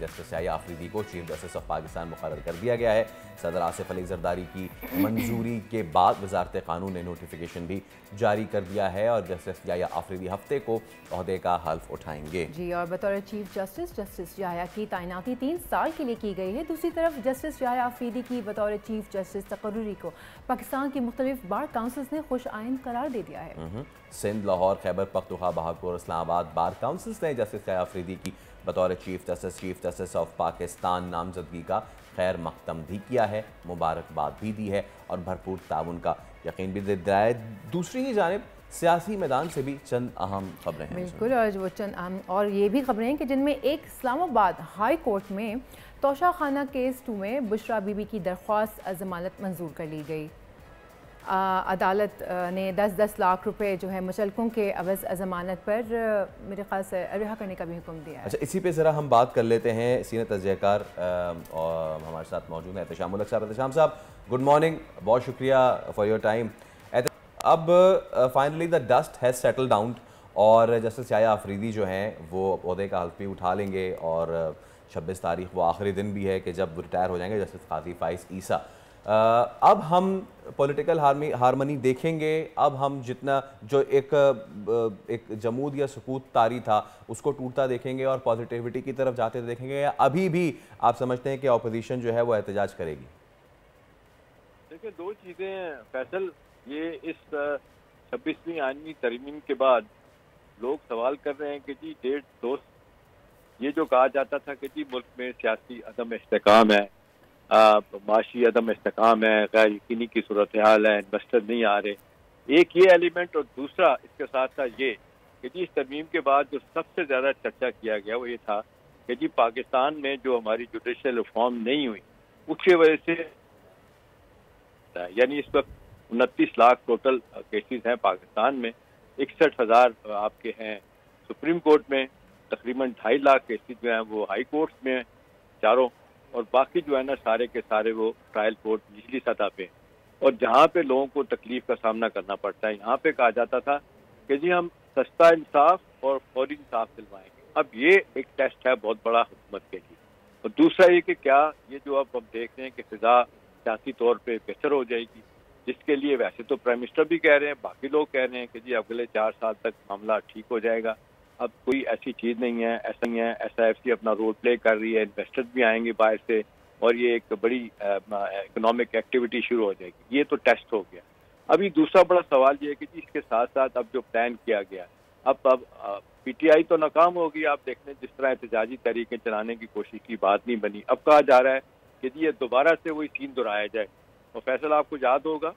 Justice Yahya Afridi को chief justice of Pakistan मुकर्रर कर दिया गया है। सदर आसिफ अली जरदारी की मंजूरी के बाद वजारत कानून ने नोटिफिकेशन भी जारी कर दिया है और जस्टिस याह्या आफरीदी हफ्ते को ओहदे का हल्फ उठाएंगे। जी, और बतौर चीफ जस्टिस जस्टिस याह्या की तैनाती 3 साल के लिए की गई है। दूसरी तरफ जस्टिस याह्या आफरीदी की बतौर चीफ जस्टिस तकर्रुरी को पाकिस्तान की मुख्तलिफ बार काउंसिल्स ने खुश आइंद करार दे दिया है। सिंध, लाहौर, खैबर पख्तूनख्वा, बहावलपुर, इस्लामाबाद बार काउंसिल्स ने जस्टिस याह्या आफरीदी की बतौर चीफ जस्टिस ऑफ पाकिस्तान नामजदगी का खैर मकदम भी किया है, मुबारकबाद भी दी है और भरपूर ताउन का यकीन भी दिलाया है। दूसरी ही जानिब सियासी मैदान से भी चंद अहम खबरें हैं। बिल्कुल, और वो चंद अहम और ये भी खबरें हैं कि जिनमें एक इस्लामाबाद हाई कोर्ट में तोशा खाना केस 2 में बुशरा बीबी की दरख्वास्त ज़मानत मंजूर कर ली गई। अदालत ने 10-10 लाख रुपए जो है मुचलकों के अवज़ ज़मानत पर मेरे ख्याल से रिहा करने का भी हुक्म दिया है। अच्छा, इसी पे ज़रा हम बात कर लेते हैं। सीनियर तजज़ियाकार और हमारे साथ मौजूद हैं एहतशाम मुल्क साहब। एहतशाम साहब, गुड मॉर्निंग, बहुत शुक्रिया फॉर योर टाइम। अब finally the dust has settle down और जस्टिस याह्या आफरीदी जो हैं वो ओहदे का हल्फ भी उठा लेंगे और 26 तारीख वो आखिरी दिन भी है कि जब रिटायर हो जाएंगे जस्टिस काजी फाइज ईसा। अब हम पॉलिटिकल हारमनी देखेंगे। अब हम जितना जो एक जमूद या सुकूत तारी था उसको टूटता देखेंगे और पॉजिटिविटी की तरफ जाते देखेंगे, या अभी भी आप समझते हैं कि अपोजिशन जो है वो एहतजाज करेगी? देखिए, दो चीज़ें हैं फैसल। ये इस 26वीं आईनी तरमीम के बाद लोग सवाल कर रहे हैं कि जी 1.5 ये जो कहा जाता था कि जी मुल्क में सियासी अदम इस्तेकाम है, माशी अदम इस्तेकाम है, गैर यकीनी की सूरत हाल है, इन्वेस्टर नहीं आ रहे, एक ये एलिमेंट, और दूसरा इसके साथ साथ ये कि जी इस तरमीम के बाद जो सबसे ज़्यादा चर्चा किया गया वो ये था कि जी पाकिस्तान में जो हमारी जुडिशल रिफॉर्म नहीं हुई उसकी वजह से, यानी इस वक्त 29 लाख टोटल केसेस हैं पाकिस्तान में, 61,000 आपके हैं सुप्रीम कोर्ट में, तकरीबन 2.5 लाख केसेस जो हैं वो हाई कोर्ट्स में हैं चारों, और बाकी जो है ना सारे के सारे वो ट्रायल कोर्ट निचली सतह पे। और जहाँ पे लोगों को तकलीफ का सामना करना पड़ता है, यहाँ पे कहा जाता था कि जी हम सस्ता इंसाफ और फौरी इंसाफ दिलवाएंगे। अब ये एक टेस्ट है बहुत बड़ा हुकूमत के लिए। और दूसरा ये कि क्या ये जो अब हम देख रहे हैं कि फिजा सियासी तौर पे बेहतर हो जाएगी, जिसके लिए वैसे तो प्राइम मिनिस्टर भी कह रहे हैं, बाकी लोग कह रहे हैं कि जी अगले 4 साल तक मामला ठीक हो जाएगा। अब कोई ऐसी चीज़ नहीं है, ऐसा नहीं है। SIFC अपना रोल प्ले कर रही है, इन्वेस्टर्स भी आएंगे बाहर से और ये एक बड़ी इकोनॉमिक एक्टिविटी शुरू हो जाएगी। ये तो टेस्ट हो गया। अभी दूसरा बड़ा सवाल ये है कि जी इसके साथ साथ अब जो प्लान किया गया, अब PTI तो नाकाम होगी। आप देख लें जिस तरह एहतजाजी तरीके चलाने की कोशिश की, बात नहीं बनी। अब कहा जा रहा है कि जी ये दोबारा से वही सीन दोहराया जाए। और फैसला आपको याद होगा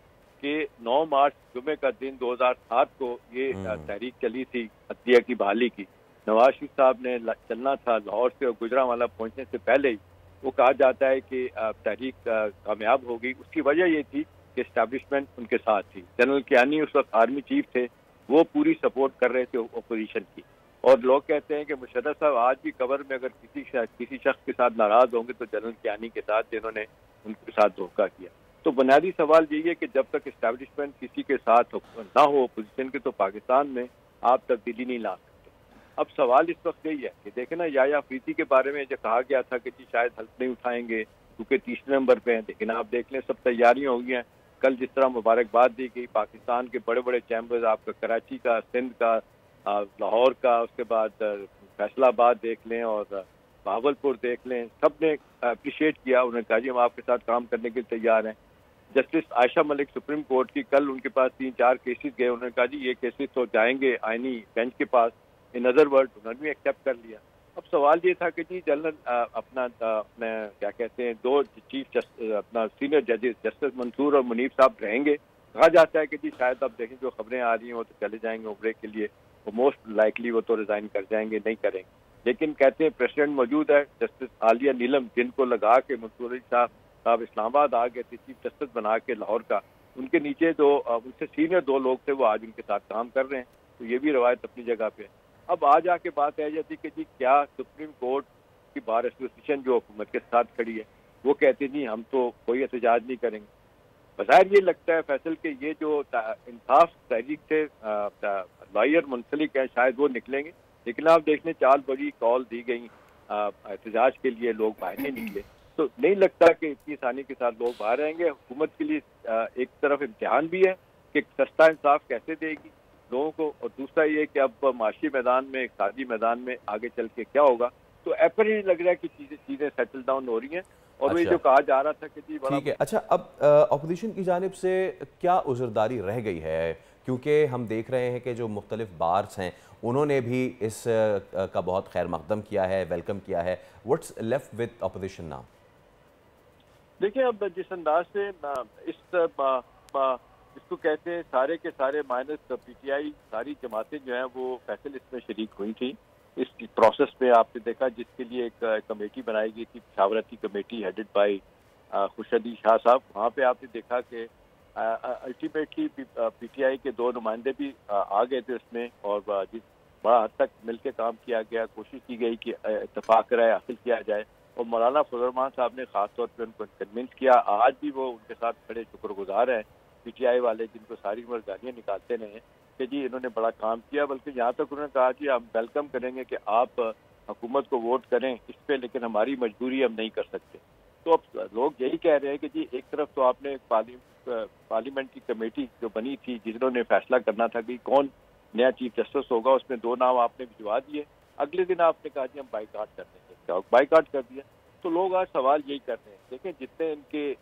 कि 9 मार्च जुमे का दिन 2007 को ये तहरीक चली थी अदलिया की बहाली की। नवाज शरीफ साहब ने चलना था लाहौर से, और गुजरांवाला पहुंचने से पहले ही वो कहा जाता है कि तहरीक कामयाब होगी। उसकी वजह ये थी कि इस्टेब्लिशमेंट उनके साथ थी। जनरल कियानी उस वक्त आर्मी चीफ थे, वो पूरी सपोर्ट कर रहे थे अपोजिशन की। और लोग कहते हैं कि मुशर्रफ साहब आज भी कबर में अगर किसी शख्स के साथ नाराज होंगे तो जनरल कियानी के साथ, जिन्होंने उनके साथ धोखा किया। तो बुनियादी सवाल यही है कि जब तक इस्टेब्लिशमेंट किसी के साथ ना हो अपोजिशन के, तो पाकिस्तान में आप तब्दीली नहीं ला सकते। अब सवाल इस वक्त यही है कि देखें ना, याह्या आफरीदी के बारे में जो कहा गया था कि जी शायद हल्फ नहीं उठाएंगे क्योंकि 30 नंबर पे हैं, लेकिन आप देख लें सब तैयारियां हो गई हैं। कल जिस तरह मुबारकबाद दी गई, पाकिस्तान के बड़े बड़े चैम्बर्स, आपका कराची का, सिंध का, लाहौर का, उसके बाद फैसलाबाद देख लें और बहावलपुर देख लें, सब ने अप्रिशिएट किया। उन्होंने कहा जी हम आपके साथ काम करने के लिए तैयार हैं। Justice Ayesha Malik supreme court की, कल उनके पास 3-4 केसेस गए, उन्होंने कहा जी ये केसेस तो जाएंगे आईनी बेंच के पास। इन अदर वर्ड उन्होंने भी एक्सेप्ट कर लिया। अब सवाल ये था कि जी जनरल अपना क्या कहते हैं, 2 चीफ अपना सीनियर जजेस जस्टिस मंसूर और मुनीब साहब रहेंगे। कहा जाता है कि जी शायद अब देखें जो खबरें आ रही हैं वो तो चले जाएंगे उम्रे के लिए, वो मोस्ट लाइकली वो तो रिजाइन कर जाएंगे, नहीं करेंगे। लेकिन कहते हैं प्रेसिडेंट मौजूद है, जस्टिस आलिया नीलम, जिनको लगा के मंसूर साहब इस्लामाबाद आ गए थे चीफ जस्टिस बना के लाहौर का, उनके नीचे जो उनसे सीनियर 2 लोग थे वो आज उनके साथ काम कर रहे हैं। तो ये भी रवायत अपनी जगह पे है। अब आ जाके बात आ जाती कि जी क्या सुप्रीम कोर्ट की बार एसोसिएशन जो हुकूमत के साथ खड़ी है वो कहती नहीं हम तो कोई एहतजाज नहीं करेंगे। बज़ाहिर ये लगता है फैसल के ये जो इंसाफ तहरीक से लॉयर मुंसलिक है शायद वो निकलेंगे, लेकिन आप देख लें 4 बड़ी कॉल दी गई احتجاج کے لیے لوگ باہر نہیں نکلے. تو نہیں لگتا کہ اتنی آسانی کے ساتھ لوگ باہر آئیں گے. حکومت کے لیے ایک طرف امتحان بھی ہے کہ سستا انصاف کیسے دے گی لوگوں کو, اور دوسرا یہ کہ اب معاشی میدان میں, اقتصادی میدان میں آگے چل کے کیا ہوگا. تو اپریلی لگ رہا ہے کہ چیزیں سیٹل ڈاؤن ہو رہی ہیں. اور وہ جو کہا جا رہا تھا کہ جی ٹھیک ہے. اچھا, اب اپوزیشن کی جانب سے کیا عذرداری رہ گئی ہے, کیونکہ ہم دیکھ رہے ہیں کہ جو مختلف بارز ہیں انہوں نے بھی اس کا بہت خیر مقدم کیا ہے, ویلکم کیا ہے. What's left with opposition now? دیکھیں, اب جس انداز سے اس کو کہتے ہیں سارے کے سارے مائنس پی ٹی آئی, ساری جماعتیں جو ہیں وہ فیصل اس میں شریک ہوئی تھیں اس پروسیس میں. آپ نے دیکھا جس کے لیے ایک کمیٹی بنائی گئی تھی, مشاورتی کمیٹی ہیڈڈ بائی خوشدی شاہ صاحب. وہاں پہ آپ نے دیکھا کہ الٹیمیٹلی پی ٹی آئی کے 2 نمائندے بھی آ گئے تھے اس میں, اور بڑا حد تک مل کے کام کیا گیا, کوشش کی گئی کہ اتفاق رائے حاصل کیا جائے. اور مولانا فضل الرحمان صاحب نے خاص طور پہ ان کو کنونس کیا. آج بھی وہ ان کے ساتھ کھڑے شکر گزار ہیں پی ٹی آئی والے, جن کو ساری عمر گالیاں نکالتے رہے کہ جی انہوں نے بڑا کام کیا. بلکہ یہاں تک انہوں نے کہا جی ہم ویلکم کریں گے کہ آپ حکومت کو ووٹ کریں اس پہ, لیکن ہماری مجبوری ہم نہیں کر سکتے. تو اب لوگ یہی کہہ رہے ہیں کہ جی ایک طرف تو آپ نے پارلیمنٹ کی کمیٹی جو بنی تھی جنہوں نے فیصلہ کرنا تھا کہ کون نیا چیف جسٹس ہوگا, اس میں 2 نام آپ نے بھجوا دیے. اگلے دن آپ نے کہا جی ہم بائیکاٹ کر دیں گے, بائیکاٹ کر دیا. تو لوگ آج سوال یہی کر رہے ہیں. دیکھیں جتنے ان کے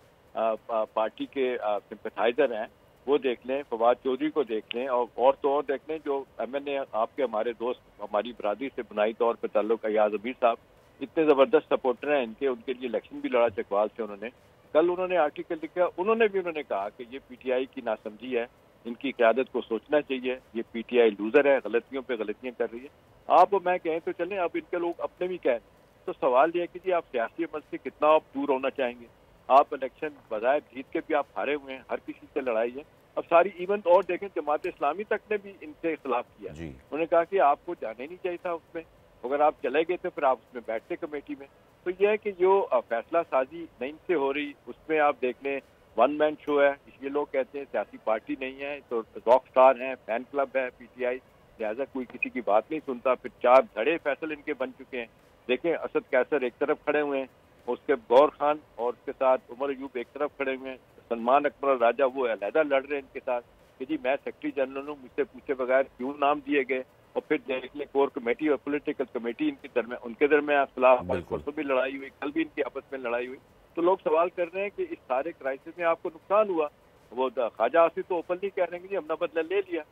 پارٹی کے سمپتھائزر ہیں وہ دیکھ لیں, فواد چودھری کو دیکھ لیں, اور تو اور دیکھ لیں جو ایم این اے آپ کے ہمارے دوست, ہماری برادری سے بنائی طور پہ تعلق ایاز امیر صاحب, اتنے زبردست سپورٹر ہیں ان کے لیے الیکشن بھی لڑا چکوال سے. کل انہوں نے آرٹیکل لکھا, انہوں نے کہا کہ یہ پی ٹی آئی کی ناسمجھی ہے, ان کی قیادت کو سوچنا چاہیے, یہ پی ٹی آئی لوزر ہے, غلطیوں پہ غلطیاں کر رہی ہے. آپ میں کہیں تو چلیں, اب ان کے لوگ اپنے بھی کہیں. تو سوال یہ ہے کہ جی آپ سیاسی عمل سے کتنا آپ دور ہونا چاہیں گے. آپ الیکشن بظاہر جیت کے بھی آپ ہارے ہوئے ہیں, ہر کسی سے لڑائی ہے. اب ساری ایونٹ اور دیکھیں, جماعت اسلامی تک نے بھی ان سے اختلاف کیا. انہوں نے کہا کہ آپ کو جانے نہیں چاہیے تھا اس میں, اگر آپ چلے گئے تھے پھر آپ اس میں بیٹھتے کمیٹی میں. تو یہ ہے کہ جو فیصلہ سازی نہیں سے ہو رہی اس میں آپ دیکھ لیں 1 مین شو ہے. یہ لوگ کہتے ہیں سیاسی پارٹی نہیں ہے تو راک سٹار ہیں, فین کلب ہے پی ٹی آئی, لہٰذا کوئی کسی کی بات نہیں سنتا. پھر 4 دھڑے فیصل ان کے بن چکے ہیں. دیکھیں اسد کیسر ایک طرف کھڑے ہوئے ہیں, اس کے غور خان اور اس کے ساتھ عمر ایوب ایک طرف کھڑے ہوئے ہیں. سلمان اکبر راجہ وہ علیحدہ لڑ رہے ہیں ان کے ساتھ کہ جی میں سیکرٹری جنرل ہوں, مجھ سے پوچھے بغیر کیوں نام دیے گئے. اور پھر دیکھ لیں کور کمیٹی اور پولیٹیکل کمیٹی ان کے درمیان اختلاف, پرسوں بھی لڑائی ہوئی, کل بھی ان کی آپس میں لڑائی ہوئی. تو لوگ سوال کر رہے ہیں کہ اس سارے کرائسس میں آپ کو نقصان ہوا. وہ خواجہ آصف تو اوپنلی کہہ رہے ہیں کہ جی ہم نے بدلہ لے لیا.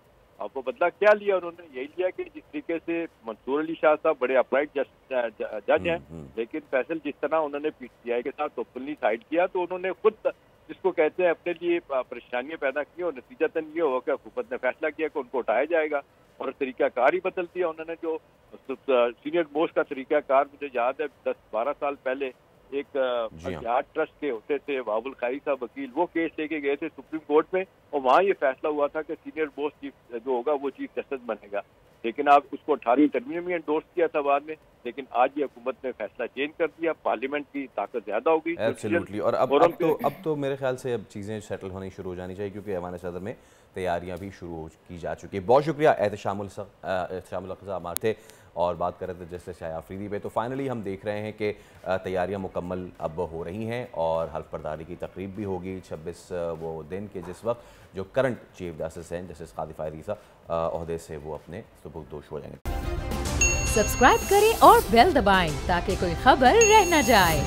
آپ کو بدلہ کیا لیا؟ انہوں نے یہی لیا کہ جس طریقے سے منصور علی شاہ صاحب بڑے اپرائٹ جج ہیں, لیکن فیصل جس طرح انہوں نے پی ٹی آئی کے ساتھ اوپنلی سائڈ کیا تو انہوں نے خود جس کو کہتے ہیں اپنے لیے پریشانیاں پیدا کی, اور نتیجتاً یہ ہوا کہ حکومت نے فیصلہ کیا کہ ان کو اٹھایا جائے گا, اور طریقہ کار ہی بدل دیا انہوں نے. جو سینئر موسٹ کا طریقہ کار مجھے یاد ہے 10-12 سال پہلے ایک یاد ٹرسٹ کے ہوتے تھے باب الخیری صاحب وکیل, وہ کیس لے کے گئے تھے سپریم کورٹ میں, اور وہاں یہ فیصلہ ہوا تھا کہ سینئر موسٹ چیف جو ہوگا وہ چیف جسٹس بنے گا. لیکن آپ اس کو 18ویں ترمیم میں انڈورس کیا تھا بعد میں, لیکن آج یہ حکومت نے فیصلہ چینج کر دیا, پارلیمنٹ کی طاقت زیادہ ہوگی. ایبسلیوٹلی. اور اب تو میرے خیال سے اب چیزیں سیٹل ہونی شروع ہو جانی چاہیے, کیونکہ ایوان صدر میں تیاریاں بھی شروع کی جا چکی ہے. بہت شکریہ احتشام القضا ہمارے تھے اور بات کر رہے تھے جسٹس شاہ آفریدی پہ. تو فائنلی ہم دیکھ رہے ہیں کہ تیاریاں مکمل اب ہو رہی ہیں اور حلف برداری کی تقریب بھی ہوگی 26 وہ دن کے جس وقت جو کرنٹ چیف جسٹس ہیں جسٹس قاضی فائد عیسیٰ عہدے سے وہ اپنے سبکدوش ہو جائیں گے. سبسکرائب کریں اور بیل دبائیں تاکہ کوئی خبر رہ نہ جائے.